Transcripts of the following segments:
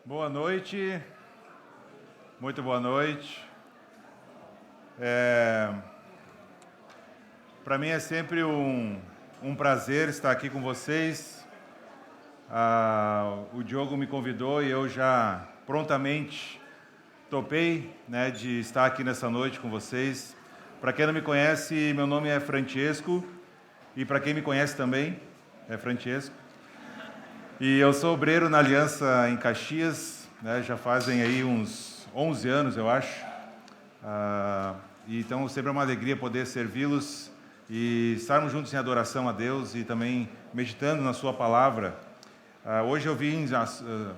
Boa noite, muito boa noite. Para mim é sempre um prazer estar aqui com vocês. O Diogo me convidou e eu já prontamente topei, de estar aqui nessa noite com vocês. Para quem não me conhece, meu nome é Francesco e para quem me conhece também é Francesco. E eu sou obreiro na Aliança em Caxias, já fazem aí uns 11 anos, eu acho. Então sempre é uma alegria poder servi-los e estarmos juntos em adoração a Deus e também meditando na sua palavra. Hoje eu vim,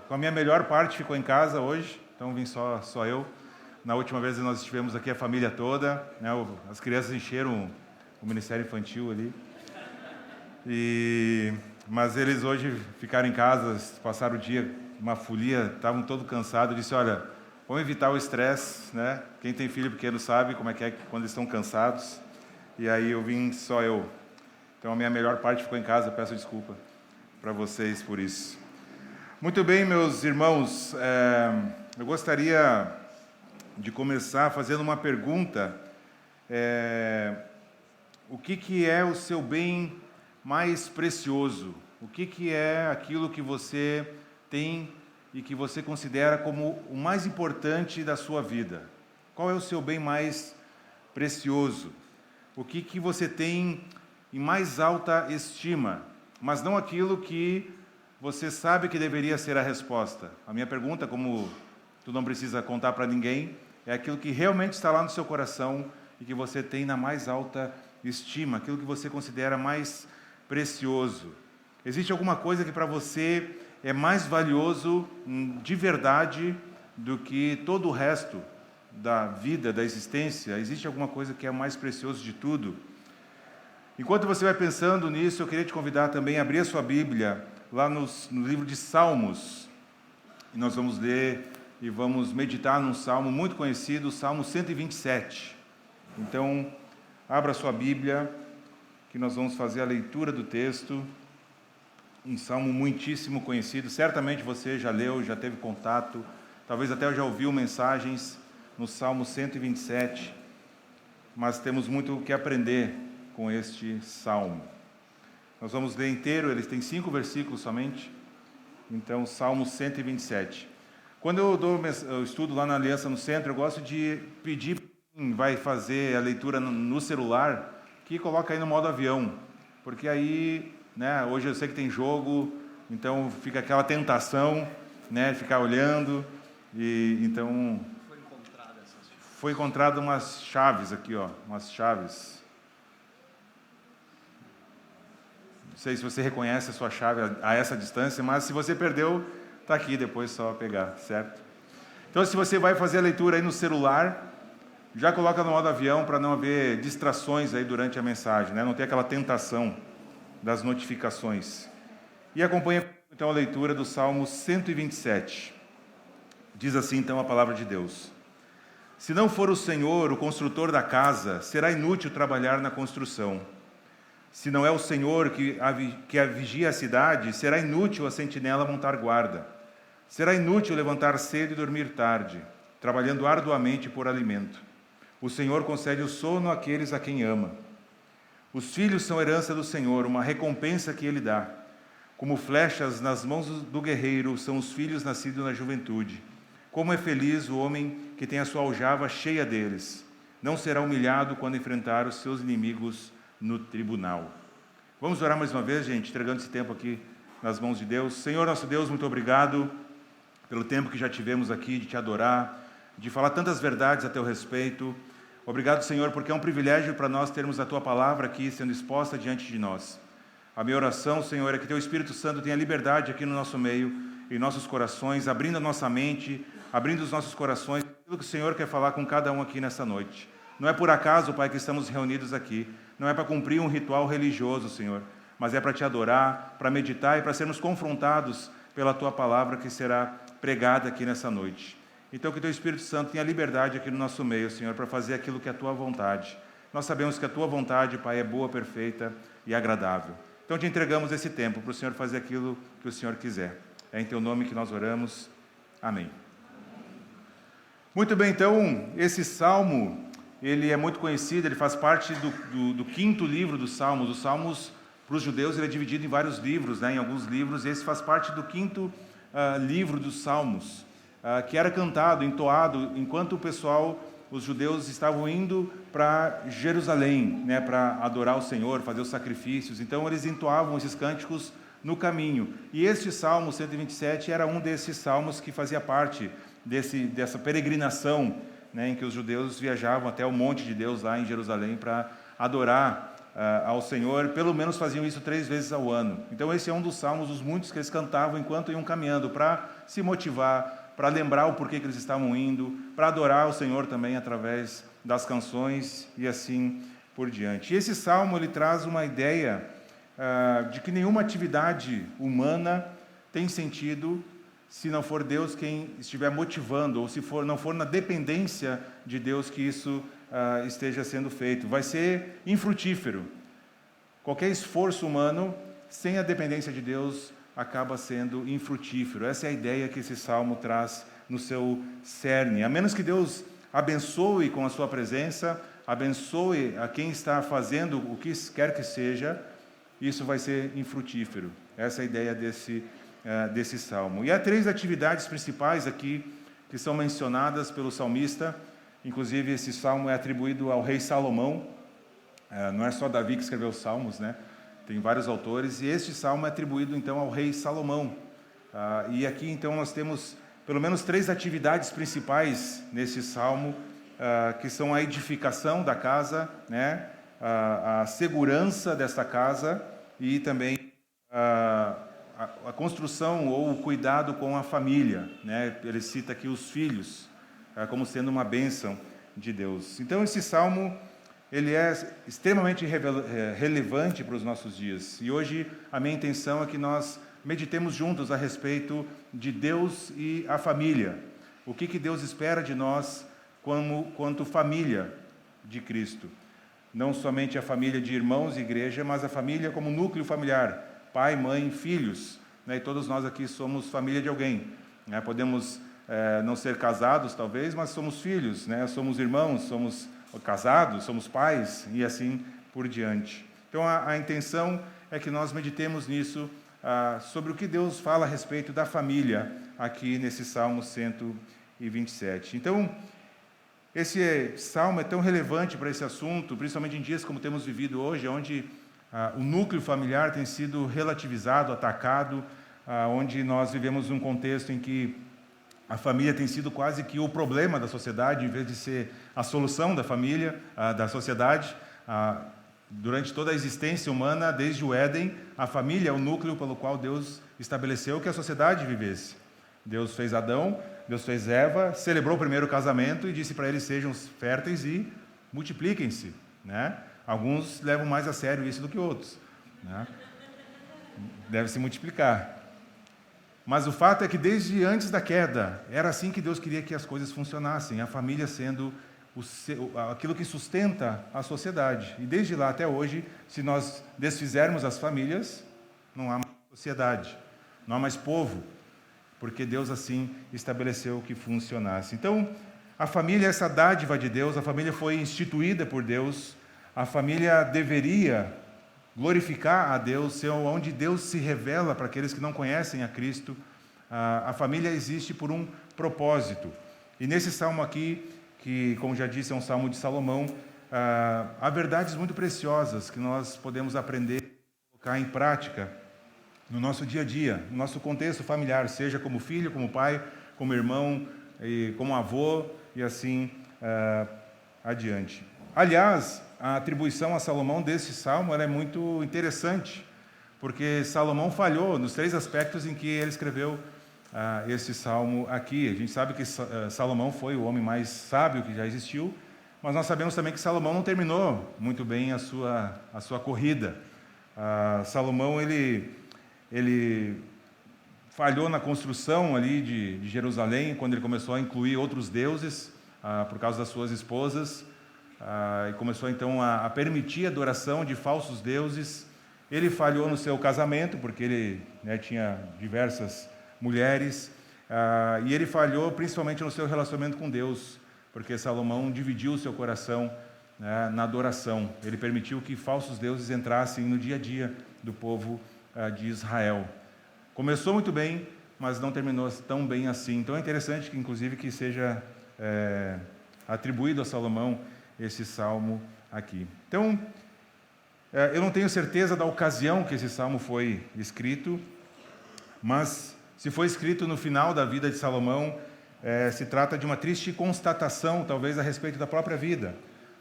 com a minha melhor parte ficou em casa hoje, então vim só eu. Na última vez nós estivemos aqui a família toda, as crianças encheram o Ministério Infantil ali. Mas eles hoje ficaram em casa, passaram o dia, uma folia, estavam todos cansados. Eu disse, olha, vamos evitar o estresse, Quem tem filho pequeno sabe como é que quando eles estão cansados. E aí eu vim só eu. Então a minha melhor parte ficou em casa, peço desculpa para vocês por isso. Muito bem, meus irmãos, eu gostaria de começar fazendo uma pergunta. O que é o seu bem mais precioso? O que é aquilo que você tem e que você considera como o mais importante da sua vida? Qual é o seu bem mais precioso? O que você tem em mais alta estima? Mas não aquilo que você sabe que deveria ser a resposta. A minha pergunta, como tu não precisa contar para ninguém, é aquilo que realmente está lá no seu coração e que você tem na mais alta estima, aquilo que você considera mais precioso. Existe alguma coisa que para você é mais valioso de verdade do que todo o resto da vida, da existência? Existe alguma coisa que é mais precioso de tudo? Enquanto você vai pensando nisso, eu queria te convidar também a abrir a sua Bíblia lá no livro de Salmos. E nós vamos ler e vamos meditar num salmo muito conhecido, o Salmo 127. Então, abra a sua Bíblia, que nós vamos fazer a leitura do texto, um salmo muitíssimo conhecido, certamente você já leu, já teve contato, talvez até já ouviu mensagens no Salmo 127, mas temos muito o que aprender com este salmo. Nós vamos ler inteiro, ele tem 5 versículos somente, então Salmo 127. Quando eu estudo lá na Aliança no Centro, eu gosto de pedir quem vai fazer a leitura no celular, que coloca aí no modo avião, porque aí, hoje eu sei que tem jogo, então fica aquela tentação, ficar olhando, e então foi encontrado umas chaves aqui, umas chaves. Não sei se você reconhece a sua chave a essa distância, mas se você perdeu, está aqui, depois só pegar, certo? Então, se você vai fazer a leitura aí no celular, já coloca no modo avião para não haver distrações aí durante a mensagem, não ter aquela tentação das notificações. E acompanha então a leitura do Salmo 127. Diz assim então a palavra de Deus: Se não for o Senhor o construtor da casa, será inútil trabalhar na construção. Se não é o Senhor que vigia a cidade, será inútil a sentinela montar guarda. Será inútil levantar cedo e dormir tarde, trabalhando arduamente por alimento. O Senhor concede o sono àqueles a quem ama. Os filhos são herança do Senhor, uma recompensa que Ele dá. Como flechas nas mãos do guerreiro são os filhos nascidos na juventude. Como é feliz o homem que tem a sua aljava cheia deles. Não será humilhado quando enfrentar os seus inimigos no tribunal. Vamos orar mais uma vez, gente, entregando esse tempo aqui nas mãos de Deus. Senhor, nosso Deus, muito obrigado pelo tempo que já tivemos aqui de te adorar, de falar tantas verdades a teu respeito. Obrigado, Senhor, porque é um privilégio para nós termos a tua palavra aqui sendo exposta diante de nós. A minha oração, Senhor, é que teu Espírito Santo tenha liberdade aqui no nosso meio, em nossos corações, abrindo a nossa mente, abrindo os nossos corações, aquilo que o Senhor quer falar com cada um aqui nessa noite. Não é por acaso, Pai, que estamos reunidos aqui. Não é para cumprir um ritual religioso, Senhor, mas é para te adorar, para meditar e para sermos confrontados pela tua palavra que será pregada aqui nessa noite. Então, que teu Espírito Santo tenha liberdade aqui no nosso meio, Senhor, para fazer aquilo que é a tua vontade. Nós sabemos que a tua vontade, Pai, é boa, perfeita e agradável. Então, te entregamos esse tempo para o Senhor fazer aquilo que o Senhor quiser. É em teu nome que nós oramos. Amém. Muito bem, então, esse salmo, ele é muito conhecido, ele faz parte do quinto livro dos Salmos. Os Salmos, para os judeus, ele é dividido em vários livros, né? Em alguns livros, esse faz parte do quinto livro dos Salmos, que era cantado, entoado, enquanto o pessoal, os judeus, estavam indo para Jerusalém, né? Para adorar o Senhor, fazer os sacrifícios. Então, eles entoavam esses cânticos no caminho. E este Salmo 127 era um desses salmos que fazia parte dessa peregrinação, né, em que os judeus viajavam até o monte de Deus lá em Jerusalém para adorar ao Senhor. Pelo menos faziam isso 3 vezes ao ano. Então esse é um dos salmos, dos muitos que eles cantavam enquanto iam caminhando, para se motivar, para lembrar o porquê que eles estavam indo, para adorar o Senhor também através das canções e assim por diante. E esse salmo, ele traz uma ideia de que nenhuma atividade humana tem sentido se não for Deus quem estiver motivando, ou se não for na dependência de Deus que isso esteja sendo feito. Vai ser infrutífero. Qualquer esforço humano, sem a dependência de Deus, acaba sendo infrutífero. Essa é a ideia que esse salmo traz no seu cerne. A menos que Deus abençoe com a sua presença, abençoe a quem está fazendo o que quer que seja, isso vai ser infrutífero. Essa é a ideia desse salmo. E há 3 atividades principais aqui que são mencionadas pelo salmista. Inclusive, esse salmo é atribuído ao rei Salomão. Não é só Davi que escreveu os salmos, né? Tem vários autores. E este salmo é atribuído, então, ao rei Salomão. E aqui, então, nós temos pelo menos 3 atividades principais nesse salmo, que são a edificação da casa, né? A segurança desta casa e também a construção ou o cuidado com a família, né? Ele cita aqui os filhos como sendo uma bênção de Deus. Então esse salmo, ele é extremamente relevante para os nossos dias. E hoje a minha intenção é que nós meditemos juntos a respeito de Deus e a família. O que Deus espera de nós quanto família de Cristo. Não somente a família de irmãos e igreja, mas a família como núcleo familiar. Pai, mãe, filhos, né? E todos nós aqui somos família de alguém, né? Podemos não ser casados, talvez, mas somos filhos, né? Somos irmãos, somos casados, somos pais e assim por diante. Então, a intenção é que nós meditemos nisso, sobre o que Deus fala a respeito da família, aqui nesse Salmo 127. Então, esse salmo é tão relevante para esse assunto, principalmente em dias como temos vivido hoje, onde o núcleo familiar tem sido relativizado, atacado, onde nós vivemos um contexto em que a família tem sido quase que o problema da sociedade, em vez de ser a solução da família, da sociedade. Durante toda a existência humana, desde o Éden, a família é o núcleo pelo qual Deus estabeleceu que a sociedade vivesse. Deus fez Adão, Deus fez Eva, celebrou o primeiro casamento e disse para eles: sejam férteis e multipliquem-se, né? Alguns levam mais a sério isso do que outros, né? Deve se multiplicar. Mas o fato é que desde antes da queda, era assim que Deus queria que as coisas funcionassem, a família sendo aquilo que sustenta a sociedade. E desde lá até hoje, se nós desfizermos as famílias, não há mais sociedade, não há mais povo, porque Deus assim estabeleceu que funcionasse. Então, a família é essa dádiva de Deus, a família foi instituída por Deus, a família deveria glorificar a Deus, ser onde Deus se revela para aqueles que não conhecem a Cristo. A família existe por um propósito. E nesse salmo aqui, que, como já disse, é um salmo de Salomão, há verdades muito preciosas que nós podemos aprender, colocar em prática no nosso dia a dia, no nosso contexto familiar, seja como filho, como pai, como irmão, e como avô, e assim adiante. Aliás, a atribuição a Salomão desse salmo ela é muito interessante, porque Salomão falhou nos 3 aspectos em que ele escreveu esse salmo aqui. A gente sabe que Salomão foi o homem mais sábio que já existiu, mas nós sabemos também que Salomão não terminou muito bem a sua corrida. Salomão, ele falhou na construção ali de Jerusalém, quando ele começou a incluir outros deuses, por causa das suas esposas, e começou então a permitir a adoração de falsos deuses. Ele falhou no seu casamento, porque ele tinha diversas mulheres. E ele falhou principalmente no seu relacionamento com Deus, porque Salomão dividiu o seu coração, né, na adoração. Ele permitiu que falsos deuses entrassem no dia a dia do povo de Israel. Começou muito bem, mas não terminou tão bem assim. Então é interessante que, inclusive, que seja atribuído a Salomão esse salmo aqui. Então, eu não tenho certeza da ocasião que esse salmo foi escrito, mas se foi escrito no final da vida de Salomão, se trata de uma triste constatação, talvez, a respeito da própria vida.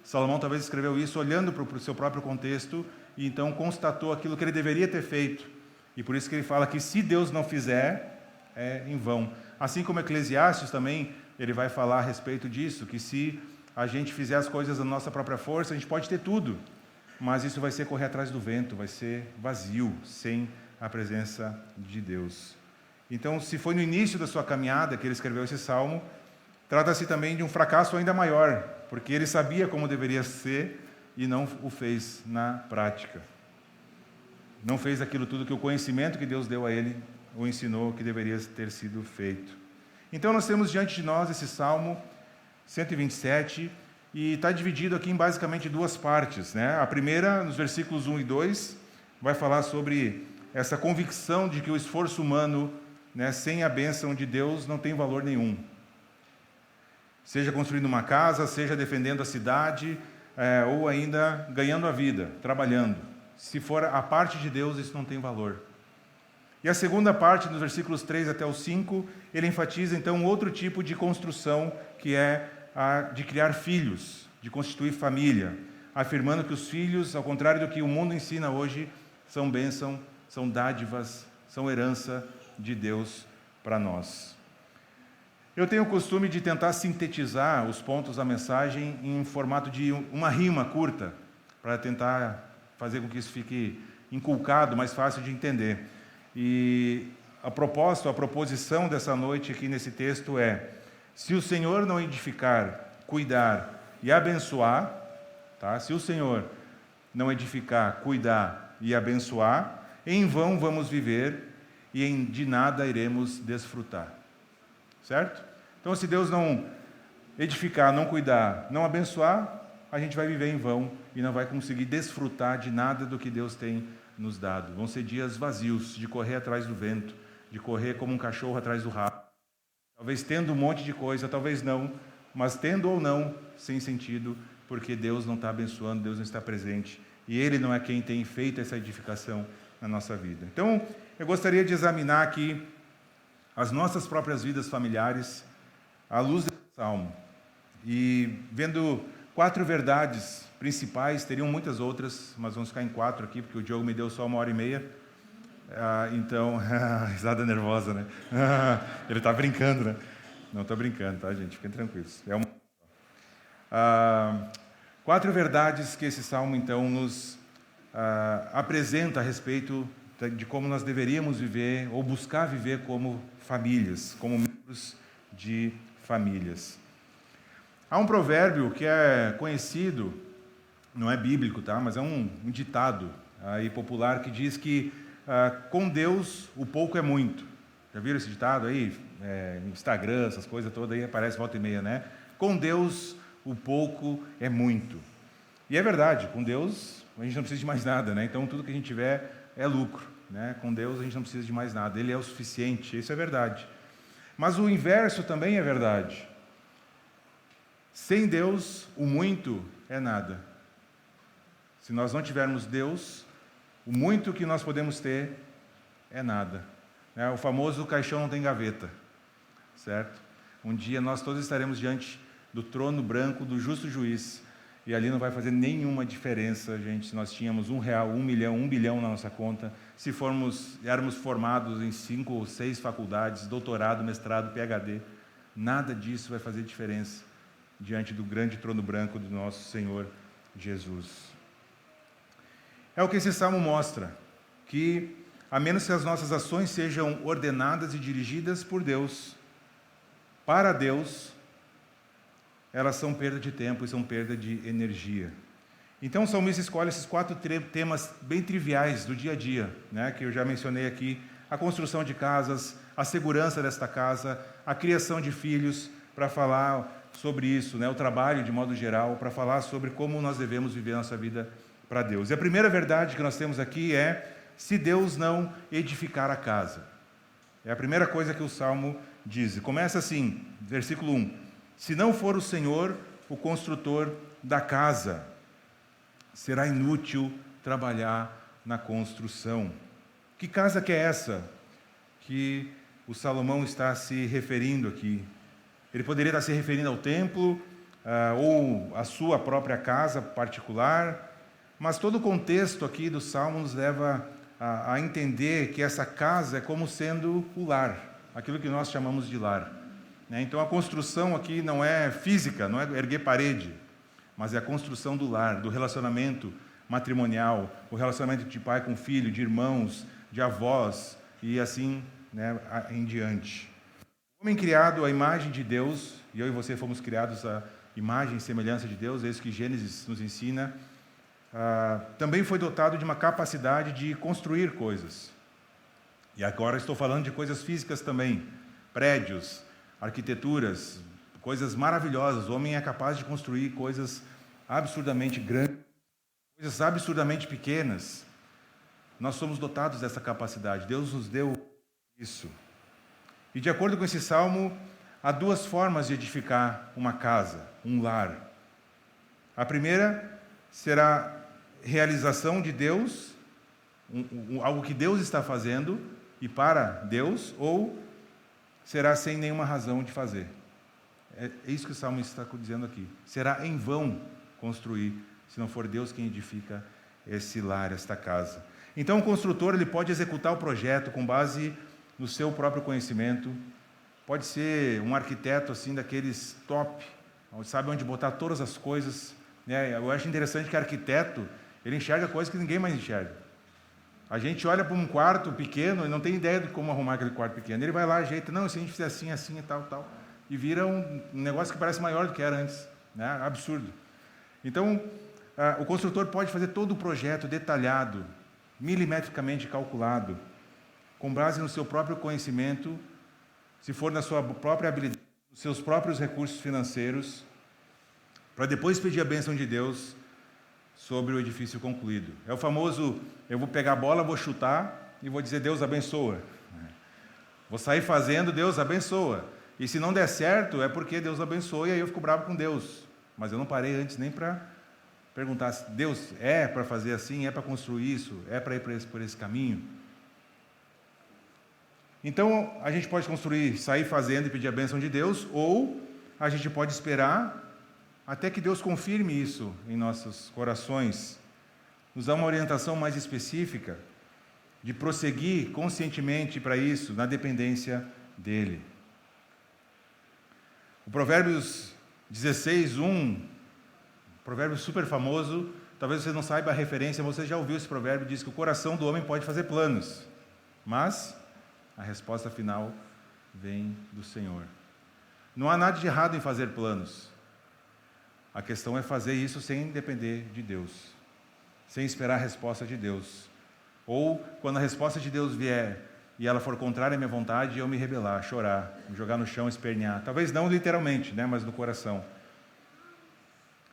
Salomão talvez escreveu isso olhando para o seu próprio contexto e então constatou aquilo que ele deveria ter feito. E por isso que ele fala que se Deus não fizer, é em vão. Assim como Eclesiastes também, ele vai falar a respeito disso, que se a gente fizer as coisas da nossa própria força, a gente pode ter tudo, mas isso vai ser correr atrás do vento, vai ser vazio, sem a presença de Deus. Então, se foi no início da sua caminhada que ele escreveu esse salmo, trata-se também de um fracasso ainda maior, porque ele sabia como deveria ser e não o fez na prática. Não fez aquilo tudo que o conhecimento que Deus deu a ele o ensinou que deveria ter sido feito. Então, nós temos diante de nós esse Salmo 127, e está dividido aqui em basicamente duas partes, né? A primeira, nos versículos 1 e 2, vai falar sobre essa convicção de que o esforço humano, né, sem a bênção de Deus, não tem valor nenhum. Seja construindo uma casa, seja defendendo a cidade, ou ainda ganhando a vida, trabalhando. Se for a parte de Deus, isso não tem valor. E a segunda parte, nos versículos 3 até o 5, ele enfatiza então outro tipo de construção, que é a de criar filhos, de constituir família, afirmando que os filhos, ao contrário do que o mundo ensina hoje, são bênção, são dádivas, são herança de Deus para nós. Eu tenho o costume de tentar sintetizar os pontos da mensagem em formato de uma rima curta, para tentar fazer com que isso fique inculcado, mais fácil de entender. E a proposição dessa noite aqui nesse texto é: se o Senhor não edificar, cuidar e abençoar, tá? Se o Senhor não edificar, cuidar e abençoar, em vão vamos viver e de nada iremos desfrutar. Certo? Então, se Deus não edificar, não cuidar, não abençoar, a gente vai viver em vão e não vai conseguir desfrutar de nada do que Deus tem nos dado. Vão ser dias vazios, de correr atrás do vento, de correr como um cachorro atrás do rabo. Talvez tendo um monte de coisa, talvez não, mas tendo ou não, sem sentido, porque Deus não está abençoando, Deus não está presente, e Ele não é quem tem feito essa edificação na nossa vida. Então, eu gostaria de examinar aqui as nossas próprias vidas familiares, à luz desse salmo, e vendo 4 verdades principais, teriam muitas outras, mas vamos ficar em 4 aqui, porque o Diogo me deu só 1h30, então, risada nervosa, né? Ele está brincando, né? Não estou brincando, tá, gente? Fiquem tranquilos. 4 verdades que esse salmo, então, nos apresenta a respeito de como nós deveríamos viver, ou buscar viver como famílias, como membros de famílias. Há um provérbio que é conhecido, não é bíblico, tá? Mas é um ditado aí popular que diz que com Deus o pouco é muito. Já viram esse ditado aí? Instagram, essas coisas todas aí, aparece volta e meia, né? Com Deus o pouco é muito. E é verdade, com Deus a gente não precisa de mais nada, né? Então tudo que a gente tiver é lucro, né? Com Deus a gente não precisa de mais nada, Ele é o suficiente, isso é verdade. Mas o inverso também é verdade. Sem Deus, o muito é nada. Se nós não tivermos Deus, o muito que nós podemos ter é nada. O famoso caixão não tem gaveta, certo? Um dia nós todos estaremos diante do trono branco do justo juiz, e ali não vai fazer nenhuma diferença, gente, se nós tínhamos R$1, 1 milhão, 1 bilhão na nossa conta, se éramos formados em 5 ou 6 faculdades, doutorado, mestrado, PhD, nada disso vai fazer diferença diante do grande trono branco do nosso Senhor Jesus. É o que esse salmo mostra, que a menos que as nossas ações sejam ordenadas e dirigidas por Deus, para Deus, elas são perda de tempo e são perda de energia. Então o salmista escolhe esses 4 temas bem triviais do dia a dia, né, que eu já mencionei aqui: a construção de casas, a segurança desta casa, a criação de filhos, para falar sobre isso, né? O trabalho de modo geral, para falar sobre como nós devemos viver a nossa vida para Deus. E a primeira verdade que nós temos aqui é: se Deus não edificar a casa. É a primeira coisa que o Salmo diz. Começa assim, versículo 1. Se não for o Senhor o construtor da casa, será inútil trabalhar na construção. Que casa que é essa que o Salomão está se referindo aqui? Ele poderia estar se referindo ao templo, ou à sua própria casa particular, mas todo o contexto aqui do Salmo nos leva a entender que essa casa é como sendo o lar, aquilo que nós chamamos de lar. Então a construção aqui não é física, não é erguer parede, mas é a construção do lar, do relacionamento matrimonial, o relacionamento de pai com filho, de irmãos, de avós e assim, né, em diante. O homem criado à imagem de Deus, e eu e você fomos criados à imagem e semelhança de Deus, é isso que Gênesis nos ensina, também foi dotado de uma capacidade de construir coisas. E agora estou falando de coisas físicas também, prédios, arquiteturas, coisas maravilhosas. O homem é capaz de construir coisas absurdamente grandes, coisas absurdamente pequenas. Nós somos dotados dessa capacidade, Deus nos deu isso. E de acordo com esse salmo, há duas formas de edificar uma casa, um lar. A primeira será realização de Deus, algo que Deus está fazendo e para Deus, ou será sem nenhuma razão de fazer. É isso que o salmo está dizendo aqui. Será em vão construir, se não for Deus quem edifica esse lar, esta casa. Então o construtor ele pode executar o projeto com base no seu próprio conhecimento. Pode ser um arquiteto assim daqueles top, sabe onde botar todas as coisas. Eu acho interessante que arquiteto ele enxerga coisas que ninguém mais enxerga. A gente olha para um quarto pequeno e não tem ideia de como arrumar aquele quarto pequeno. Ele vai lá, ajeita, não, se a gente fizer assim, assim e tal, tal. E vira um negócio que parece maior do que era antes. Né? Absurdo. Então, o construtor pode fazer todo o projeto detalhado, milimetricamente calculado, com base no seu próprio conhecimento, se for na sua própria habilidade, nos seus próprios recursos financeiros, para depois pedir a bênção de Deus sobre o edifício concluído. É o famoso, eu vou pegar a bola, vou chutar e vou dizer, Deus abençoa. Vou sair fazendo, Deus abençoa. E se não der certo, é porque Deus abençoa e aí eu fico bravo com Deus. Mas eu não parei antes nem para perguntar se Deus é para fazer assim, é para construir isso, é para ir por esse caminho. Então, a gente pode construir, sair fazendo e pedir a bênção de Deus, ou a gente pode esperar até que Deus confirme isso em nossos corações, nos dá uma orientação mais específica de prosseguir conscientemente para isso, na dependência dEle. O Provérbios 16:1, provérbio super famoso, talvez você não saiba a referência, você já ouviu esse provérbio, diz que o coração do homem pode fazer planos, mas a resposta final vem do Senhor. Não há nada de errado em fazer planos. A questão é fazer isso sem depender de Deus, sem esperar a resposta de Deus. Ou, quando a resposta de Deus vier e ela for contrária à minha vontade, eu me rebelar, chorar, me jogar no chão, espernear. Talvez não literalmente, mas no coração.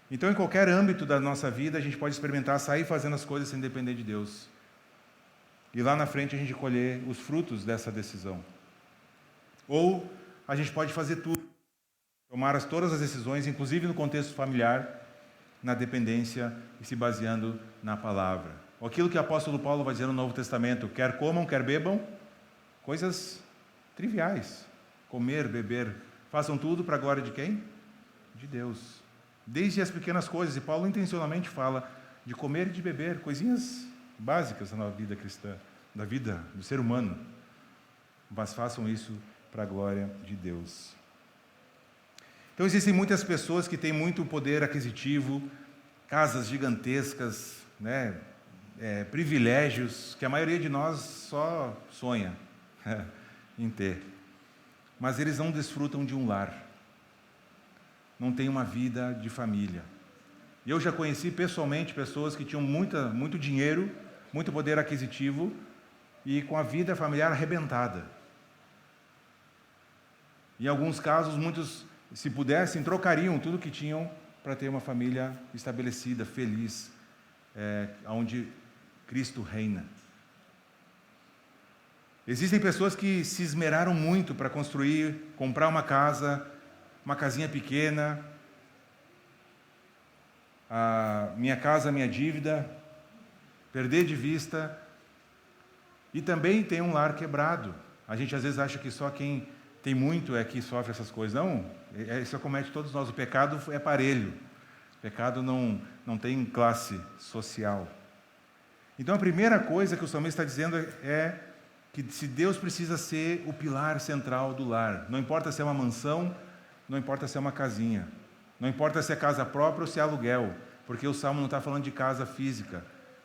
Então, em qualquer âmbito da nossa vida, a gente pode experimentar sair fazendo as coisas sem depender de Deus. E lá na frente a gente colher os frutos dessa decisão. Ou a gente pode fazer tudo, tomar todas as decisões, inclusive no contexto familiar, na dependência e se baseando na palavra. Aquilo que o apóstolo Paulo vai dizer no Novo Testamento, quer comam, quer bebam, coisas triviais. Comer, beber, façam tudo para a glória de quem? De Deus. Desde as pequenas coisas, e Paulo intencionalmente fala de comer e de beber, coisinhas básicas na vida cristã, da vida do ser humano, mas façam isso para a glória de Deus. Então existem muitas pessoas que têm muito poder aquisitivo, casas gigantescas, privilégios, que a maioria de nós só sonha em ter, mas eles não desfrutam de um lar, não têm uma vida de família. Eu já conheci pessoalmente pessoas que tinham muito dinheiro, muito poder aquisitivo e com a vida familiar arrebentada. Em alguns casos, muitos, se pudessem, trocariam tudo que tinham para ter uma família estabelecida, feliz, onde Cristo reina. Existem pessoas que se esmeraram muito para construir, comprar uma casa, uma casinha pequena, a minha casa, a minha dívida, perder de vista, e também tem um lar quebrado. A gente às vezes acha que só quem tem muito é que sofre essas coisas. Não, isso acomete todos nós. O pecado é parelho. O pecado não tem classe social. Então a primeira coisa que o salmista está dizendo é que se Deus precisa ser o pilar central do lar. Não importa se é uma mansão, não importa se é uma casinha. Não importa se é casa própria ou se é aluguel. Porque o Salmo não está falando de casa física.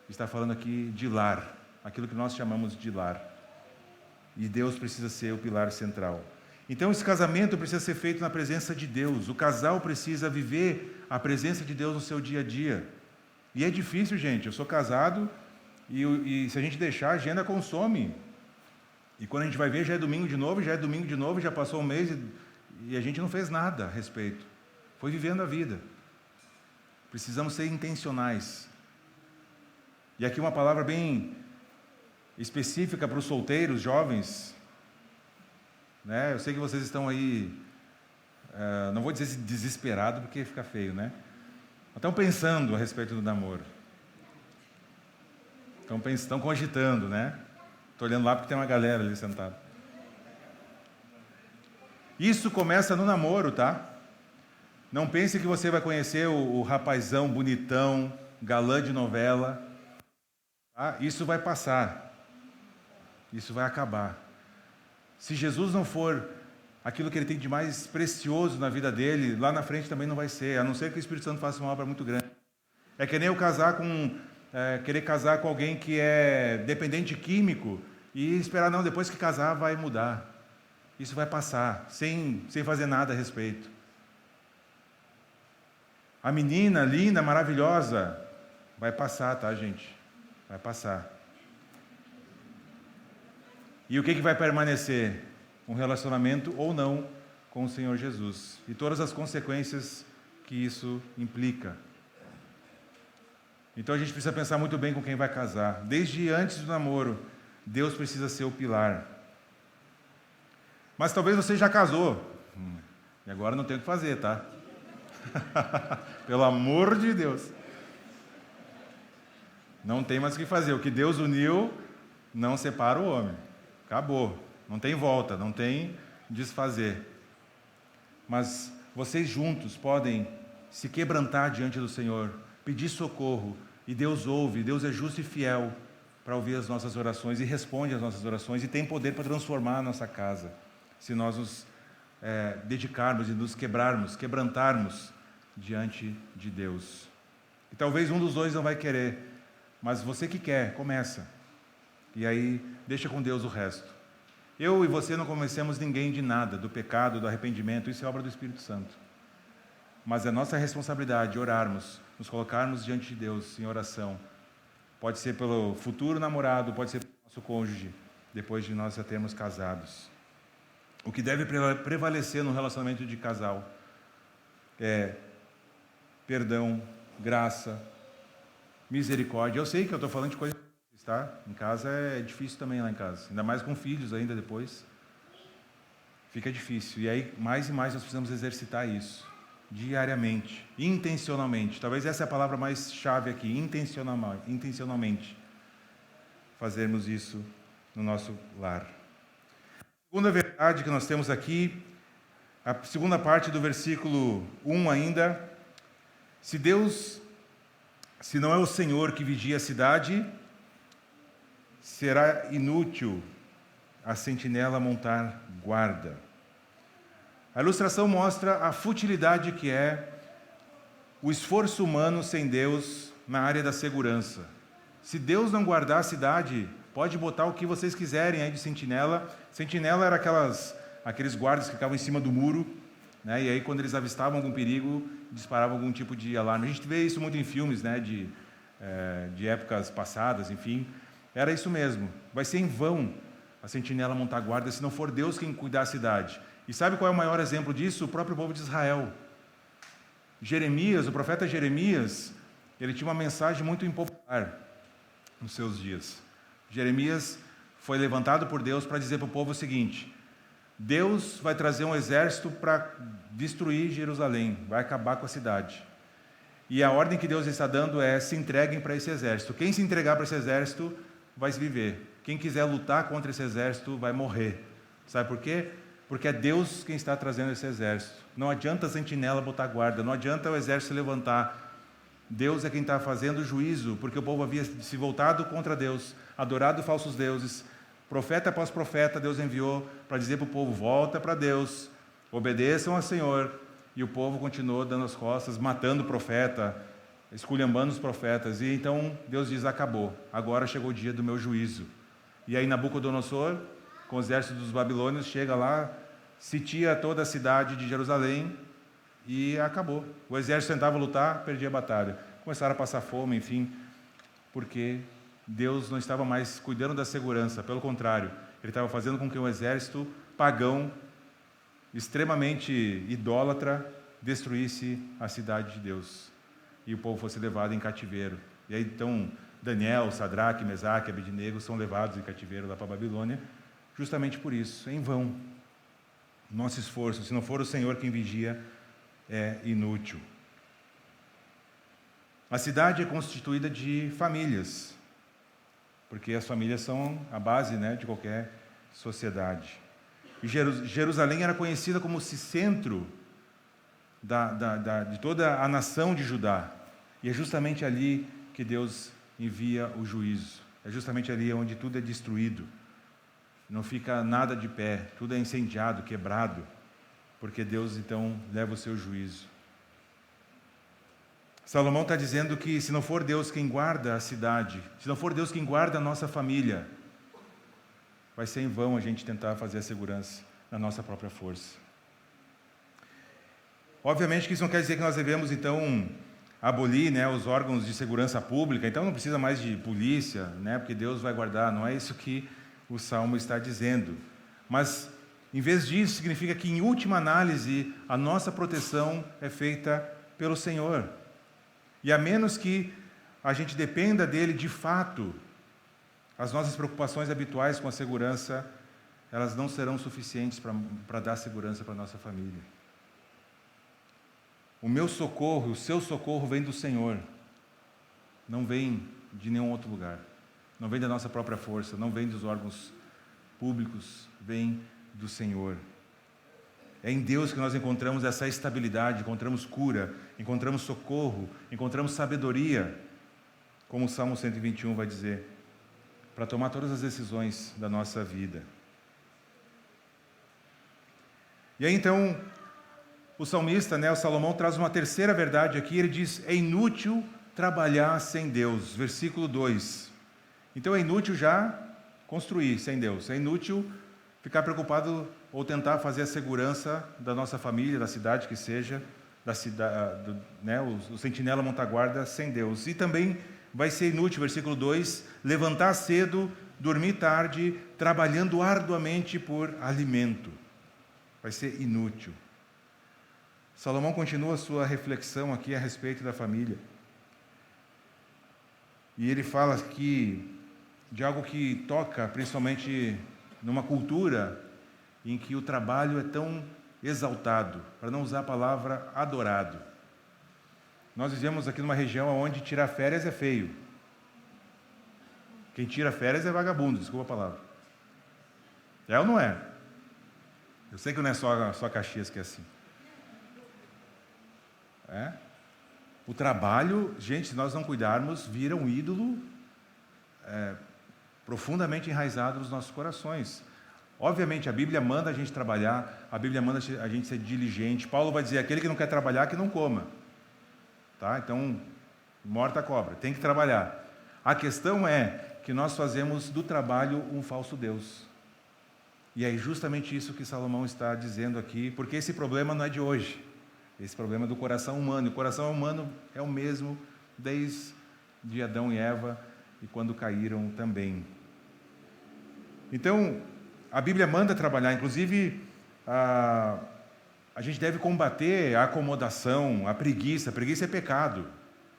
Está falando aqui de lar. Aquilo que nós chamamos de lar. E Deus precisa ser o pilar central. Então esse casamento precisa ser feito na presença de Deus. O casal precisa viver a presença de Deus no seu dia a dia. E é difícil, gente. Eu sou casado e se a gente deixar, a agenda consome. E quando a gente vai ver, já é domingo de novo, já é domingo de novo, já passou um mês e a gente não fez nada a respeito. Foi vivendo a vida. Precisamos ser intencionais. E aqui uma palavra bem específica para os solteiros, jovens. Né? Eu sei que vocês estão aí, não vou dizer desesperado, porque fica feio, né? Estão pensando a respeito do namoro. Estão cogitando, né? Estou olhando lá porque tem uma galera ali sentada. Isso começa no namoro, tá? Não pense que você vai conhecer o rapazão bonitão, galã de novela. Tá? Isso vai passar. Isso vai acabar. Se Jesus não for aquilo que ele tem de mais precioso na vida dele, lá na frente também não vai ser, a não ser que o Espírito Santo faça uma obra muito grande. É que nem eu querer casar com alguém que é dependente químico e esperar, não, depois que casar vai mudar. Isso vai passar, sem fazer nada a respeito. A menina linda, maravilhosa, vai passar, tá, gente? Vai passar. E o que vai permanecer? Um relacionamento ou não com o Senhor Jesus. E todas as consequências que isso implica. Então a gente precisa pensar muito bem com quem vai casar. Desde antes do namoro, Deus precisa ser o pilar. Mas talvez você já casou. E agora não tem o que fazer, tá? Pelo amor de Deus. Não tem mais o que fazer. O que Deus uniu, não separa o homem. Acabou. Não tem volta, não tem desfazer. Mas vocês juntos podem se quebrantar diante do Senhor, pedir socorro, e Deus ouve, Deus é justo e fiel para ouvir as nossas orações e responde às nossas orações e tem poder para transformar a nossa casa, se nós nos dedicarmos e nos quebrantarmos diante de Deus. E talvez um dos dois não vai querer, mas você que quer, começa. E aí, deixa com Deus o resto. Eu e você não convencemos ninguém de nada, do pecado, do arrependimento, isso é obra do Espírito Santo. Mas é nossa responsabilidade orarmos, nos colocarmos diante de Deus em oração. Pode ser pelo futuro namorado, pode ser pelo nosso cônjuge, depois de nós já termos casados. O que deve prevalecer no relacionamento de casal é perdão, graça, misericórdia. Eu sei que eu estou falando de coisas, tá? Em casa é difícil também lá em casa, ainda mais com filhos ainda depois. Fica difícil. E aí, mais e mais nós precisamos exercitar isso, diariamente, intencionalmente. Talvez essa é a palavra mais chave aqui, intencionalmente. Fazermos isso no nosso lar. A segunda verdade que nós temos aqui, a segunda parte do versículo 1 ainda, se não é o Senhor que vigia a cidade, será inútil a sentinela montar guarda. A ilustração mostra a futilidade que é o esforço humano sem Deus na área da segurança. Se Deus não guardar a cidade, pode botar o que vocês quiserem aí de sentinela. Sentinela era aqueles guardas que ficavam em cima do muro, né? E aí quando eles avistavam algum perigo, disparavam algum tipo de alarme. A gente vê isso muito em filmes, né? De épocas passadas, enfim. Era isso mesmo. Vai ser em vão a sentinela montar guarda, se não for Deus quem cuidar da cidade. E sabe qual é o maior exemplo disso? O próprio povo de Israel. Jeremias, o profeta Jeremias, ele tinha uma mensagem muito impopular nos seus dias. Jeremias foi levantado por Deus para dizer para o povo o seguinte: Deus vai trazer um exército para destruir Jerusalém, vai acabar com a cidade. E a ordem que Deus está dando é: se entreguem para esse exército. Quem se entregar para esse exército vai viver. Quem quiser lutar contra esse exército vai morrer. Sabe por quê? Porque é Deus quem está trazendo esse exército. Não adianta a sentinela botar guarda, não adianta o exército se levantar. Deus é quem está fazendo o juízo, porque o povo havia se voltado contra Deus, adorado falsos deuses. Profeta após profeta, Deus enviou para dizer para o povo: volta para Deus, obedeçam ao Senhor. E o povo continuou dando as costas, matando o profeta, esculhambando os profetas. E então Deus diz: acabou, agora chegou o dia do meu juízo. E aí Nabucodonosor, com o exército dos babilônios, chega lá, sitia toda a cidade de Jerusalém e acabou. O exército tentava lutar, perdia a batalha. Começaram a passar fome, enfim, porque Deus não estava mais cuidando da segurança, pelo contrário, Ele estava fazendo com que um exército pagão, extremamente idólatra, destruísse a cidade de Deus e o povo fosse levado em cativeiro. E aí então Daniel, Sadraque, Mesaque, Abednego são levados em cativeiro lá para a Babilônia, justamente por isso, em vão. Nosso esforço, se não for o Senhor quem vigia, é inútil. A cidade é constituída de famílias, porque as famílias são a base, de qualquer sociedade. E Jerusalém era conhecida como o centro de toda a nação de Judá. E é justamente ali que Deus envia o juízo. É justamente ali onde tudo é destruído. Não fica nada de pé, tudo é incendiado, quebrado, porque Deus então leva o seu juízo. Salomão está dizendo que se não for Deus quem guarda a cidade, se não for Deus quem guarda a nossa família, vai ser em vão a gente tentar fazer a segurança na nossa própria força. Obviamente que isso não quer dizer que nós devemos então abolir os órgãos de segurança pública, então não precisa mais de polícia, porque Deus vai guardar, não é isso que o Salmo está dizendo. Mas, em vez disso, significa que, em última análise, a nossa proteção é feita pelo Senhor. E a menos que a gente dependa dele de fato, as nossas preocupações habituais com a segurança, elas não serão suficientes para dar segurança para a nossa família. O meu socorro, o seu socorro vem do Senhor, não vem de nenhum outro lugar. Não vem da nossa própria força, não vem dos órgãos públicos, vem do Senhor. É em Deus que nós encontramos essa estabilidade, encontramos cura, encontramos socorro, encontramos sabedoria, como o Salmo 121 vai dizer, para tomar todas as decisões da nossa vida. E aí então, o salmista, o Salomão, traz uma terceira verdade aqui, ele diz: é inútil trabalhar sem Deus, versículo 2. Então é inútil já construir sem Deus, é inútil ficar preocupado ou tentar fazer a segurança da nossa família, da cidade que seja, o sentinela montar guarda sem Deus. E também vai ser inútil, versículo 2, levantar cedo, dormir tarde, trabalhando arduamente por alimento. Vai ser inútil. Salomão continua a sua reflexão aqui a respeito da família. E ele fala aqui de algo que toca principalmente numa cultura em que o trabalho é tão exaltado, para não usar a palavra adorado. Nós vivemos aqui numa região onde tirar férias é feio. Quem tira férias é vagabundo, desculpa a palavra. É ou não é? Eu sei que não é só Caxias que é assim. O trabalho, gente, se nós não cuidarmos, vira um ídolo profundamente enraizado nos nossos corações. Obviamente, a Bíblia manda a gente trabalhar, a Bíblia manda a gente ser diligente. Paulo vai dizer: aquele que não quer trabalhar, que não coma. Então, morta a cobra, tem que trabalhar. A questão é que nós fazemos do trabalho um falso Deus. E é justamente isso que Salomão está dizendo aqui, porque esse problema não é de hoje. Esse problema é do coração humano. E o coração humano é o mesmo desde Adão e Eva e quando caíram também. Então, a Bíblia manda trabalhar, inclusive a gente deve combater a acomodação, a preguiça. A preguiça é pecado.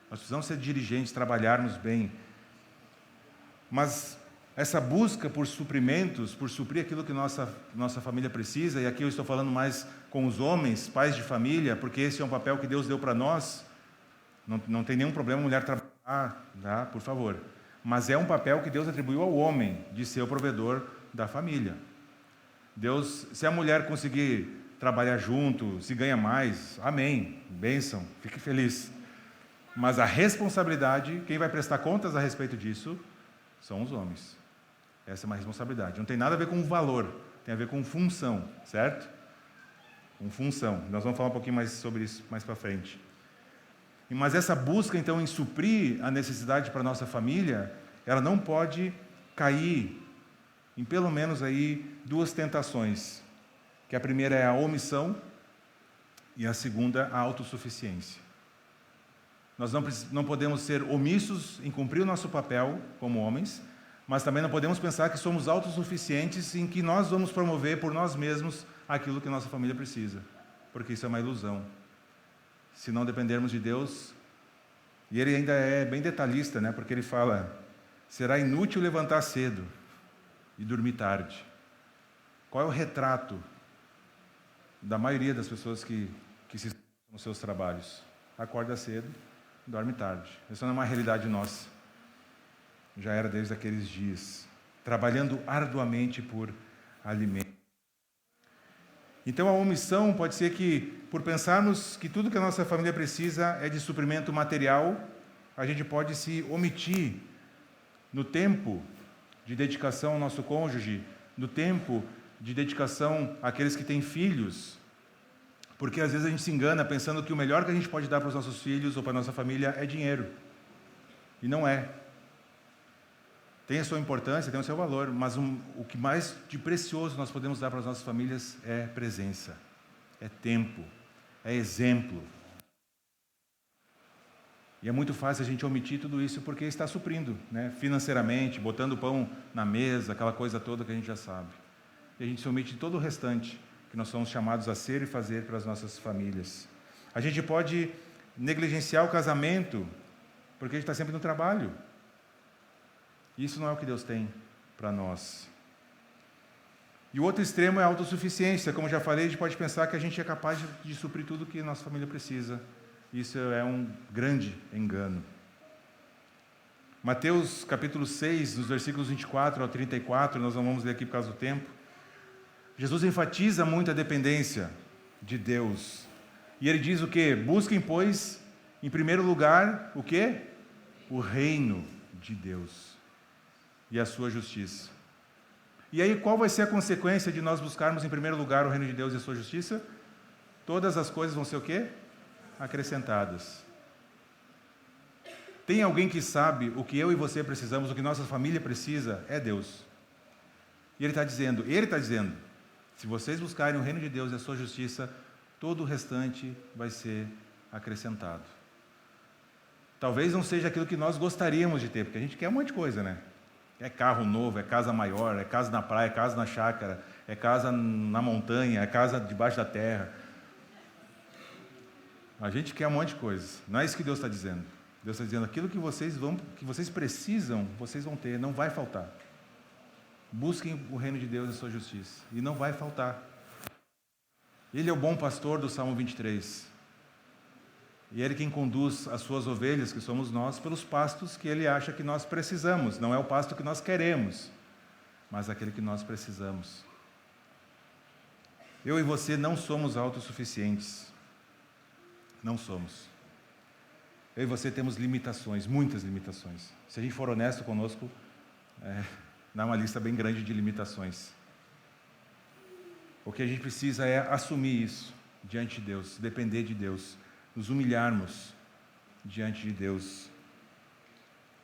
Nós precisamos ser diligentes, trabalharmos bem. Mas essa busca por suprimentos, por suprir aquilo que nossa família precisa, e aqui eu estou falando mais com os homens, pais de família, porque esse é um papel que Deus deu para nós. Não tem nenhum problema a mulher trabalhar, tá? Por favor. Mas é um papel que Deus atribuiu ao homem, de ser o provedor da família. Deus, se a mulher conseguir trabalhar junto, se ganha mais, amém, bênção, fique feliz. Mas a responsabilidade, quem vai prestar contas a respeito disso, são os homens. Essa é uma responsabilidade. Não tem nada a ver com valor, tem a ver com função, certo? Com função. Nós vamos falar um pouquinho mais sobre isso mais para frente. Mas essa busca, então, em suprir a necessidade para a nossa família, ela não pode cair em pelo menos aí 2 tentações. Que a primeira é a omissão e a segunda a autossuficiência. Nós não podemos ser omissos em cumprir o nosso papel como homens, mas também não podemos pensar que somos autossuficientes em que nós vamos promover por nós mesmos aquilo que a nossa família precisa, porque isso é uma ilusão. Se não dependermos de Deus, e ele ainda é bem detalhista, né? Porque ele fala, será inútil levantar cedo e dormir tarde. Qual é o retrato da maioria das pessoas que se esforçam nos seus trabalhos? Acorda cedo, dorme tarde. Isso não é uma realidade nossa. Já era desde aqueles dias. Trabalhando arduamente por alimento. Então a omissão pode ser que, por pensarmos que tudo que a nossa família precisa é de suprimento material, a gente pode se omitir no tempo de dedicação ao nosso cônjuge, no tempo de dedicação àqueles que têm filhos, porque às vezes a gente se engana pensando que o melhor que a gente pode dar para os nossos filhos ou para a nossa família é dinheiro. E não é. Tem a sua importância, tem o seu valor, mas o que mais de precioso nós podemos dar para as nossas famílias é presença, é tempo, é exemplo. E é muito fácil a gente omitir tudo isso porque está suprindo, né? Financeiramente, botando pão na mesa, aquela coisa toda que a gente já sabe. E a gente se omite de todo o restante que nós somos chamados a ser e fazer para as nossas famílias. A gente pode negligenciar o casamento porque a gente está sempre no trabalho. Isso não é o que Deus tem para nós. E o outro extremo é a autossuficiência. Como já falei, a gente pode pensar que a gente é capaz de suprir tudo que a nossa família precisa. Isso é um grande engano. Mateus capítulo 6, nos versículos 24 ao 34, nós não vamos ler aqui por causa do tempo. Jesus enfatiza muito a dependência de Deus. E ele diz o quê? Busquem, pois, em primeiro lugar, o quê? O reino de Deus e a sua justiça. E aí, qual vai ser a consequência de nós buscarmos em primeiro lugar o reino de Deus e a sua justiça? Todas as coisas vão ser o quê? Acrescentadas. Tem alguém que sabe o que eu e você precisamos, o que nossa família precisa? É Deus. E Ele está dizendo, se vocês buscarem o reino de Deus e a sua justiça, todo o restante vai ser acrescentado. Talvez não seja aquilo que nós gostaríamos de ter, porque a gente quer um monte de coisa, né? É carro novo, é casa maior, é casa na praia, é casa na chácara, é casa na montanha, é casa debaixo da terra. A gente quer um monte de coisa. Não é isso que Deus está dizendo. Deus está dizendo, aquilo que vocês precisam, vocês vão ter, não vai faltar. Busquem o reino de Deus e a sua justiça, e não vai faltar. Ele é o bom pastor do Salmo 23. E Ele quem conduz as suas ovelhas, que somos nós, pelos pastos que Ele acha que nós precisamos. Não é o pasto que nós queremos, mas aquele que nós precisamos. Eu e você não somos autossuficientes. Não somos. Eu e você temos limitações, muitas limitações. Se a gente for honesto conosco, dá uma lista bem grande de limitações. O que a gente precisa é assumir isso diante de Deus, depender de Deus, nos humilharmos diante de Deus,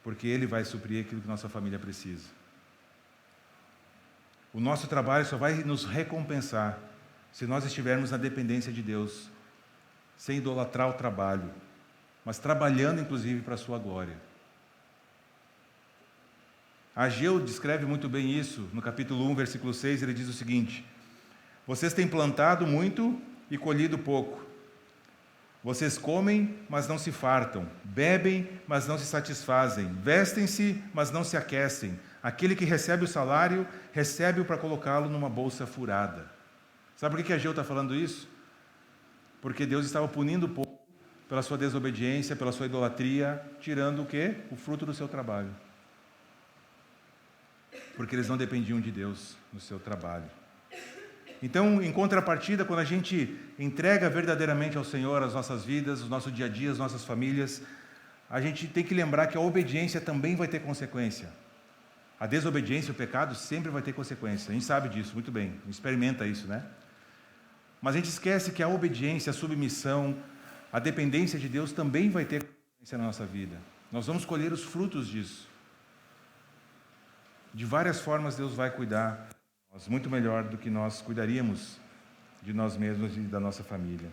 porque Ele vai suprir aquilo que nossa família precisa. O nosso trabalho só vai nos recompensar se nós estivermos na dependência de Deus, sem idolatrar o trabalho, mas trabalhando inclusive para a sua glória. Ageu descreve muito bem isso. No capítulo 1, versículo 6, ele diz o seguinte: vocês têm plantado muito e colhido pouco. Vocês comem, mas não se fartam. Bebem, mas não se satisfazem. Vestem-se, mas não se aquecem. Aquele que recebe o salário, recebe-o para colocá-lo numa bolsa furada. Sabe por que Ageu está falando isso? Porque Deus estava punindo o povo pela sua desobediência, pela sua idolatria, tirando o quê? O fruto do seu trabalho. Porque eles não dependiam de Deus no seu trabalho. Então, em contrapartida, quando a gente entrega verdadeiramente ao Senhor as nossas vidas, o nosso dia a dia, as nossas famílias, a gente tem que lembrar que a obediência também vai ter consequência. A desobediência, o pecado, sempre vai ter consequência. A gente sabe disso muito bem, a gente experimenta isso, né? Mas a gente esquece que a obediência, a submissão, a dependência de Deus também vai ter consequência na nossa vida. Nós vamos colher os frutos disso. De várias formas Deus vai cuidar de nós, muito melhor do que nós cuidaríamos de nós mesmos e da nossa família.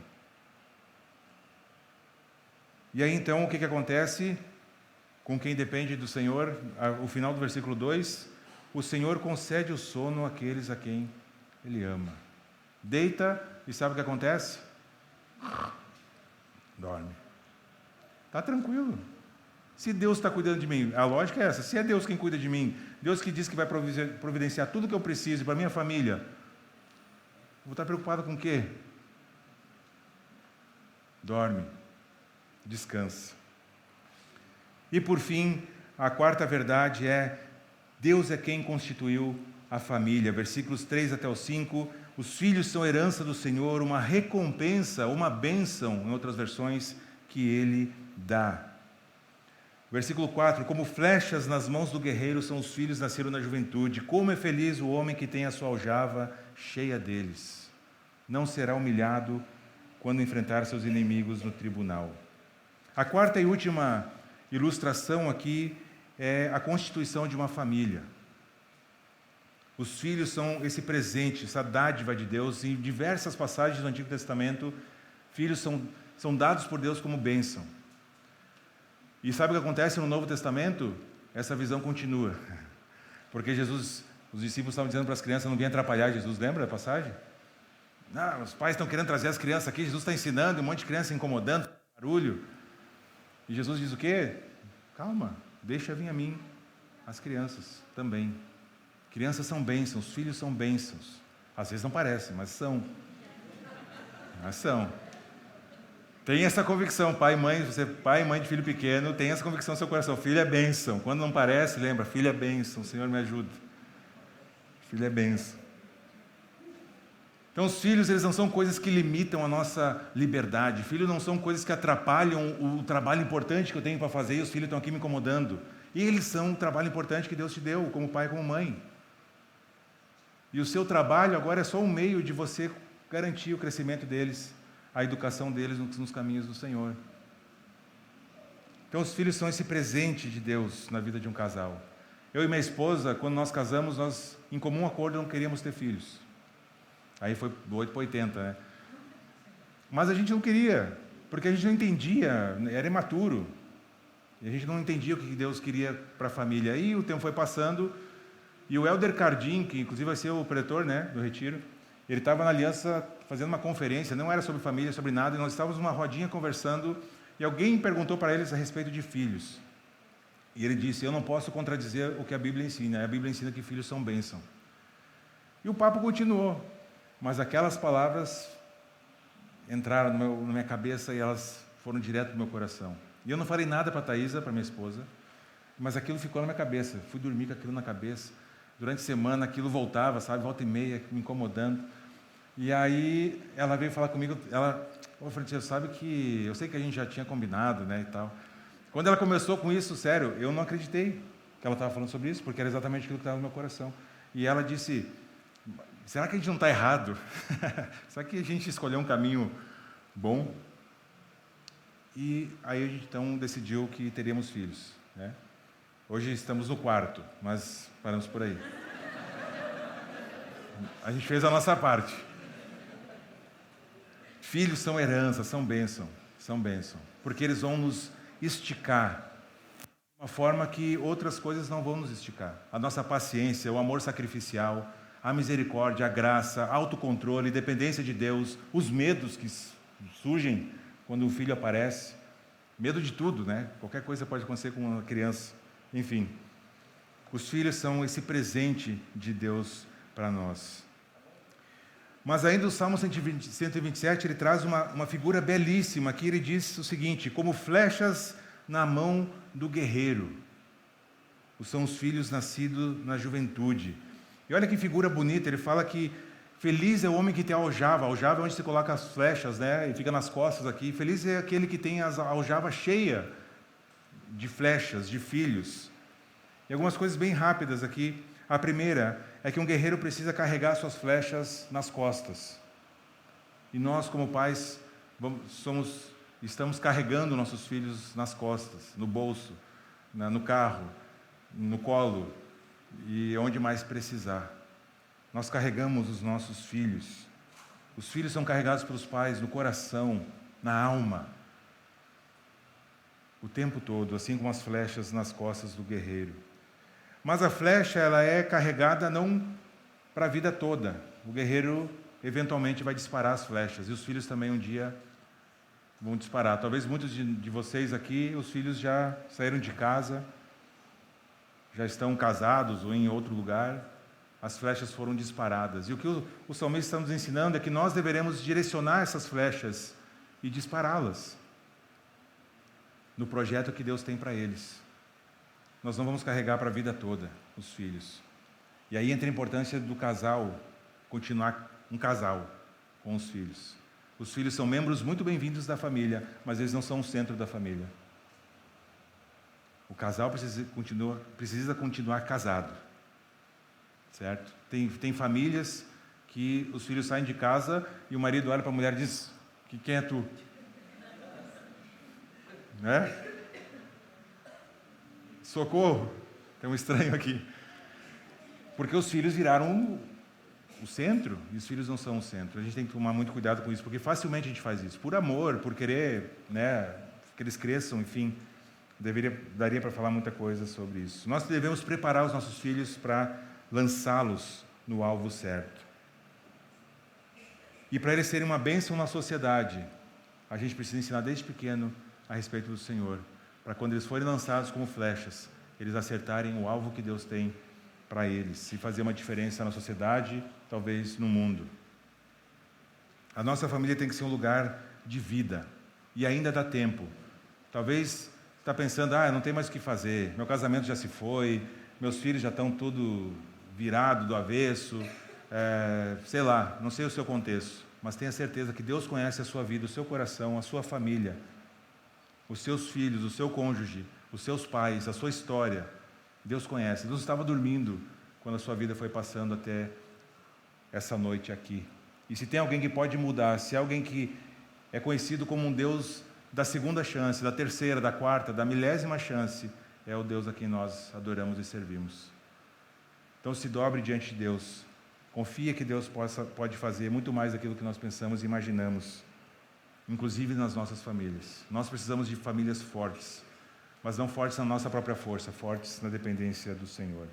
E aí então o que acontece com quem depende do Senhor? O final do versículo 2, o Senhor concede o sono àqueles a quem Ele ama. Deita e sabe o que acontece? Dorme. Está tranquilo. Se Deus está cuidando de mim, a lógica é essa: se é Deus quem cuida de mim, Deus que diz que vai providenciar tudo o que eu preciso para a minha família, vou estar preocupado com o quê? Dorme, descansa. E por fim, a quarta verdade é: Deus é quem constituiu a família. Versículos 3 até o 5, os filhos são herança do Senhor, uma recompensa, uma bênção, em outras versões, que Ele dá. Versículo 4, como flechas nas mãos do guerreiro são os filhos nascidos na juventude. Como é feliz o homem que tem a sua aljava cheia deles. Não será humilhado quando enfrentar seus inimigos no tribunal. A quarta e última ilustração aqui é a constituição de uma família. Os filhos são esse presente, essa dádiva de Deus. Em diversas passagens do Antigo Testamento, filhos são dados por Deus como bênção. E sabe o que acontece no Novo Testamento? Essa visão continua. Porque Jesus, os discípulos estavam dizendo para as crianças não vinham atrapalhar Jesus. Lembra da passagem? Não, os pais estão querendo trazer as crianças aqui, Jesus está ensinando, um monte de criança incomodando, barulho. E Jesus diz o quê? Calma, deixa vir a mim as crianças também. Crianças são bênçãos, filhos são bênçãos. Às vezes não parecem, mas são. Mas são. Tem essa convicção, pai e mãe, você pai e mãe de filho pequeno, tem essa convicção no seu coração: filho é bênção. Quando não parece, lembra, filho é bênção, Senhor me ajuda. Filho é bênção. Então os filhos, eles não são coisas que limitam a nossa liberdade. Filhos não são coisas que atrapalham o trabalho importante que eu tenho para fazer e os filhos estão aqui me incomodando. E eles são um trabalho importante que Deus te deu, como pai e como mãe. E o seu trabalho agora é só um meio de você garantir o crescimento deles, a educação deles nos caminhos do Senhor. Então os filhos são esse presente de Deus na vida de um casal. Eu e minha esposa, quando nós casamos, nós, em comum acordo, não queríamos ter filhos. Aí foi do 8 para 80, né? Mas a gente não queria, porque a gente não entendia, era imaturo. E a gente não entendia o que Deus queria para a família. Aí o tempo foi passando, e o Elder Cardim, que inclusive vai ser o pretor, né, do retiro, ele estava na Aliança fazendo uma conferência, não era sobre família, sobre nada, e nós estávamos numa rodinha conversando, e alguém perguntou para eles a respeito de filhos. E ele disse: eu não posso contradizer o que a Bíblia ensina. A Bíblia ensina que filhos são bênção. E o papo continuou, mas aquelas palavras entraram na minha cabeça e elas foram direto no meu coração. E eu não falei nada para a Thaisa, para minha esposa, mas aquilo ficou na minha cabeça. Fui dormir com aquilo na cabeça. Durante a semana aquilo voltava, sabe, volta e meia, me incomodando. E aí ela veio falar comigo, Francisco, sabe que eu sei que a gente já tinha combinado, né, e tal. Quando ela começou com isso, sério, eu não acreditei que ela estava falando sobre isso, porque era exatamente aquilo que estava no meu coração. E ela disse: será que a gente não está errado? Será que a gente escolheu um caminho bom? E aí a gente então decidiu que teríamos filhos, né? Hoje estamos no quarto, mas paramos por aí. A gente fez a nossa parte. Filhos são herança, são bênção, porque eles vão nos esticar, uma forma que outras coisas não vão nos esticar. A nossa paciência, o amor sacrificial, a misericórdia, a graça, autocontrole, dependência de Deus, os medos que surgem quando o filho aparece, medo de tudo, né? Qualquer coisa pode acontecer com uma criança. Enfim, os filhos são esse presente de Deus para nós. Mas ainda o Salmo 127, ele traz uma figura belíssima, que ele diz o seguinte: como flechas na mão do guerreiro, são os filhos nascidos na juventude. E olha que figura bonita, ele fala que feliz é o homem que tem a aljava. A aljava é onde se coloca as flechas, né? E fica nas costas aqui. Feliz é aquele que tem a aljava cheia de flechas, de filhos. E algumas coisas bem rápidas aqui. A primeira é que um guerreiro precisa carregar suas flechas nas costas. E nós, como pais, estamos carregando nossos filhos nas costas, no bolso, no carro, no colo e onde mais precisar. Nós carregamos os nossos filhos. Os filhos são carregados pelos pais no coração, na alma, o tempo todo, assim como as flechas nas costas do guerreiro. Mas a flecha, ela é carregada não para a vida toda. O guerreiro eventualmente vai disparar as flechas, e os filhos também um dia vão disparar. Talvez muitos de vocês aqui, os filhos já saíram de casa, já estão casados ou em outro lugar, as flechas foram disparadas. E o que o salmista está nos ensinando é que nós deveremos direcionar essas flechas e dispará-las no projeto que Deus tem para eles. Nós não vamos carregar para a vida toda os filhos. E aí entra a importância do casal, continuar um casal com os filhos. Os filhos são membros muito bem-vindos da família, mas eles não são o centro da família. O casal precisa continuar casado, certo? Tem famílias que os filhos saem de casa e o marido olha para a mulher e diz: quem é tu? Né? Socorro, tem um estranho aqui. Porque os filhos viraram o centro, e os filhos não são o centro. A gente tem que tomar muito cuidado com isso, porque facilmente a gente faz isso. Por amor, por querer, né, que eles cresçam, enfim. Daria para falar muita coisa sobre isso. Nós devemos preparar os nossos filhos para lançá-los no alvo certo. E para eles serem uma bênção na sociedade, a gente precisa ensinar desde pequeno a respeito do Senhor, para quando eles forem lançados como flechas, eles acertarem o alvo que Deus tem para eles e fazer uma diferença na sociedade, talvez no mundo. A nossa família tem que ser um lugar de vida, e ainda dá tempo. Talvez está pensando: não tem mais o que fazer, meu casamento já se foi, meus filhos já estão tudo virado do avesso, sei lá, não sei o seu contexto, mas tenha certeza que Deus conhece a sua vida, o seu coração, a sua família, os seus filhos, o seu cônjuge, os seus pais, a sua história. Deus conhece. Deus estava dormindo quando a sua vida foi passando até essa noite aqui. E se tem alguém que pode mudar, se é alguém que é conhecido como um Deus da segunda chance, da terceira, da quarta, da milésima chance, é o Deus a quem nós adoramos e servimos. Então se dobre diante de Deus. Confia que Deus pode fazer muito mais daquilo que nós pensamos e imaginamos, inclusive nas nossas famílias. Nós precisamos de famílias fortes, mas não fortes na nossa própria força, fortes na dependência do Senhor.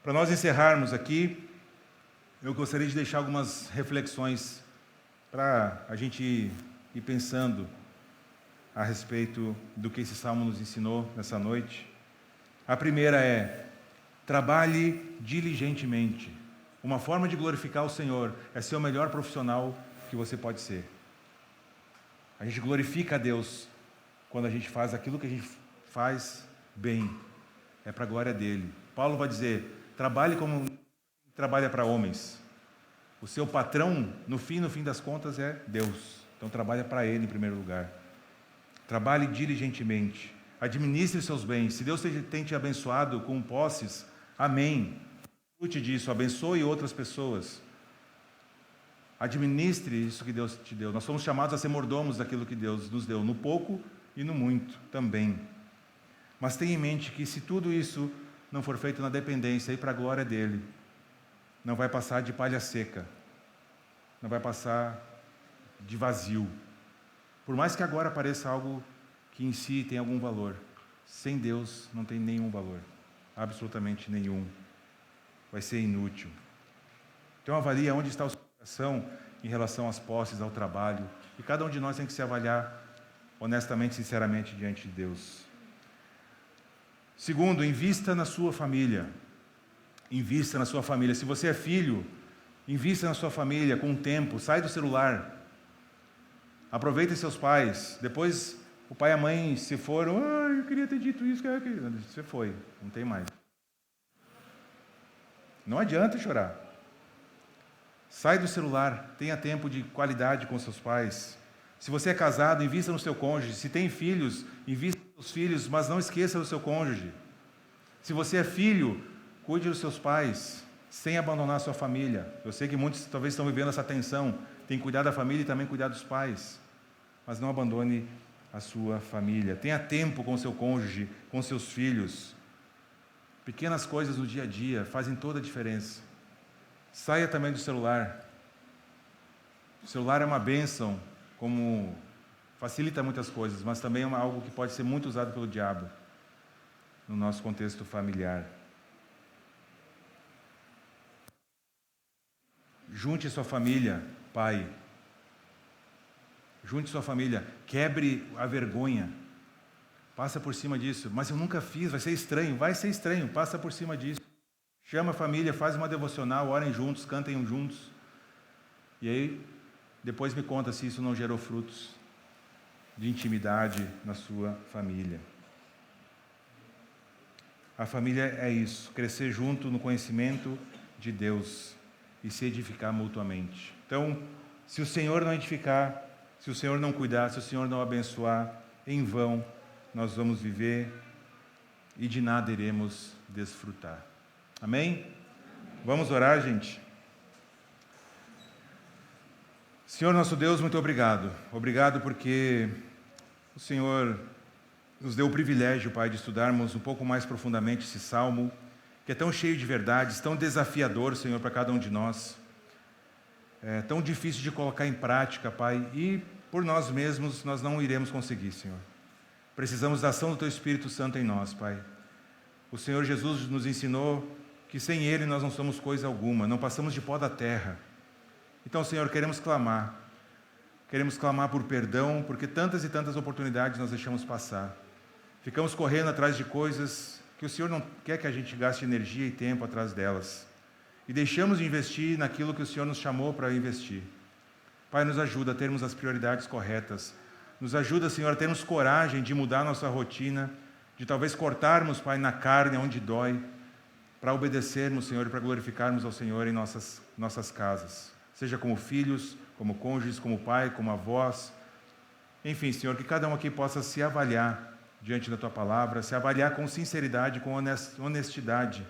Para nós encerrarmos aqui, eu gostaria de deixar algumas reflexões para a gente ir pensando a respeito do que esse salmo nos ensinou nessa noite. A primeira é: trabalhe diligentemente. Uma forma de glorificar o Senhor é ser o melhor profissional que você pode ser. A gente glorifica a Deus quando a gente faz aquilo que a gente faz bem, é para a glória dele. Paulo vai dizer: trabalhe como trabalha para homens. O seu patrão, no fim das contas, é Deus. Então trabalha para ele em primeiro lugar. Trabalhe diligentemente. Administre seus bens. Se Deus tem te abençoado com posses, amém. Desfrute disso, abençoe outras pessoas. Administre isso que Deus te deu. Nós somos chamados a ser mordomos daquilo que Deus nos deu, no pouco e no muito também. Mas tenha em mente que se tudo isso não for feito na dependência e para a glória dele, não vai passar de palha seca, não vai passar de vazio. Por mais que agora pareça algo que em si tem algum valor, sem Deus não tem nenhum valor, absolutamente nenhum. Vai ser inútil. Então avalia onde está o seu coração em relação às posses, ao trabalho. E cada um de nós tem que se avaliar honestamente, sinceramente diante de Deus. Segundo, invista na sua família. Invista na sua família. Se você é filho, invista na sua família com tempo. Sai do celular. Aproveite seus pais. Depois o pai e a mãe se foram. Eu queria ter dito isso. Você foi. Não tem mais. Não adianta chorar. Sai do celular. Tenha tempo de qualidade com seus pais. Se você é casado, invista no seu cônjuge. Se tem filhos, invista nos seus filhos, mas não esqueça do seu cônjuge. Se você é filho, cuide dos seus pais, sem abandonar a sua família. Eu sei que muitos talvez estão vivendo essa tensão. Tem que cuidar da família e também cuidar dos pais. Mas não abandone a sua família. Tenha tempo com o seu cônjuge, com seus filhos. Pequenas coisas no dia a dia fazem toda a diferença. Saia também do celular. O celular é uma bênção, como facilita muitas coisas, mas também é algo que pode ser muito usado pelo diabo no nosso contexto familiar. Junte sua família, pai. Junte sua família. Quebre a vergonha. Passa por cima disso. Mas eu nunca fiz, vai ser estranho. Vai ser estranho, passa por cima disso. Chama a família, faz uma devocional, orem juntos, cantem juntos. E aí, depois me conta se isso não gerou frutos de intimidade na sua família. A família é isso, crescer junto no conhecimento de Deus e se edificar mutuamente. Então, se o Senhor não edificar, se o Senhor não cuidar, se o Senhor não abençoar, em vão nós vamos viver e de nada iremos desfrutar. Amém? Vamos orar, gente? Senhor nosso Deus, muito obrigado. Obrigado porque o Senhor nos deu o privilégio, Pai, de estudarmos um pouco mais profundamente esse salmo, que é tão cheio de verdades, tão desafiador, Senhor, para cada um de nós. É tão difícil de colocar em prática, Pai, e por nós mesmos nós não iremos conseguir, Senhor. Precisamos da ação do Teu Espírito Santo em nós, Pai. O Senhor Jesus nos ensinou que sem Ele nós não somos coisa alguma, não passamos de pó da terra. Então, Senhor, queremos clamar por perdão, porque tantas e tantas oportunidades nós deixamos passar. Ficamos correndo atrás de coisas que o Senhor não quer que a gente gaste energia e tempo atrás delas. E deixamos de investir naquilo que o Senhor nos chamou para investir. Pai, nos ajuda a termos as prioridades corretas. Nos ajuda, Senhor, a termos coragem de mudar nossa rotina, de talvez cortarmos, Pai, na carne onde dói, para obedecermos, Senhor, e para glorificarmos ao Senhor em nossas casas. Seja como filhos, como cônjuges, como pai, como avós. Enfim, Senhor, que cada um aqui possa se avaliar diante da Tua palavra, se avaliar com sinceridade, com honestidade,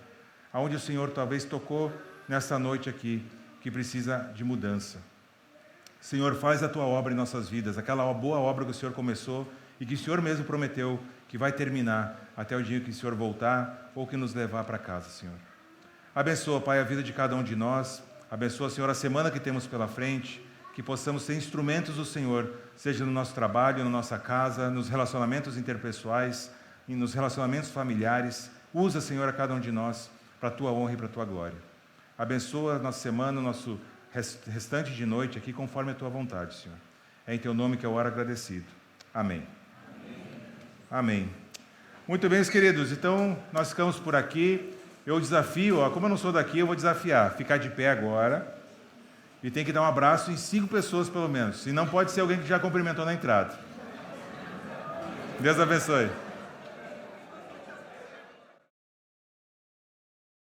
aonde o Senhor talvez tocou nessa noite aqui, que precisa de mudança. Senhor, faz a Tua obra em nossas vidas, aquela boa obra que o Senhor começou e que o Senhor mesmo prometeu que vai terminar até o dia que o Senhor voltar ou que nos levar para casa, Senhor. Abençoa, Pai, a vida de cada um de nós. Abençoa, Senhor, a semana que temos pela frente, que possamos ser instrumentos do Senhor, seja no nosso trabalho, na nossa casa, nos relacionamentos interpessoais, e nos relacionamentos familiares. Usa, Senhor, a cada um de nós para a Tua honra e para a Tua glória. Abençoa a nossa semana, o nosso restante de noite aqui, conforme a Tua vontade, Senhor. É em Teu nome que eu oro agradecido. Amém. Amém. Muito bem, meus queridos, então nós ficamos por aqui. Eu desafio, como eu não sou daqui, eu vou desafiar, ficar de pé agora e tem que dar um abraço em 5 pessoas pelo menos, e não pode ser alguém que já cumprimentou na entrada. Deus abençoe.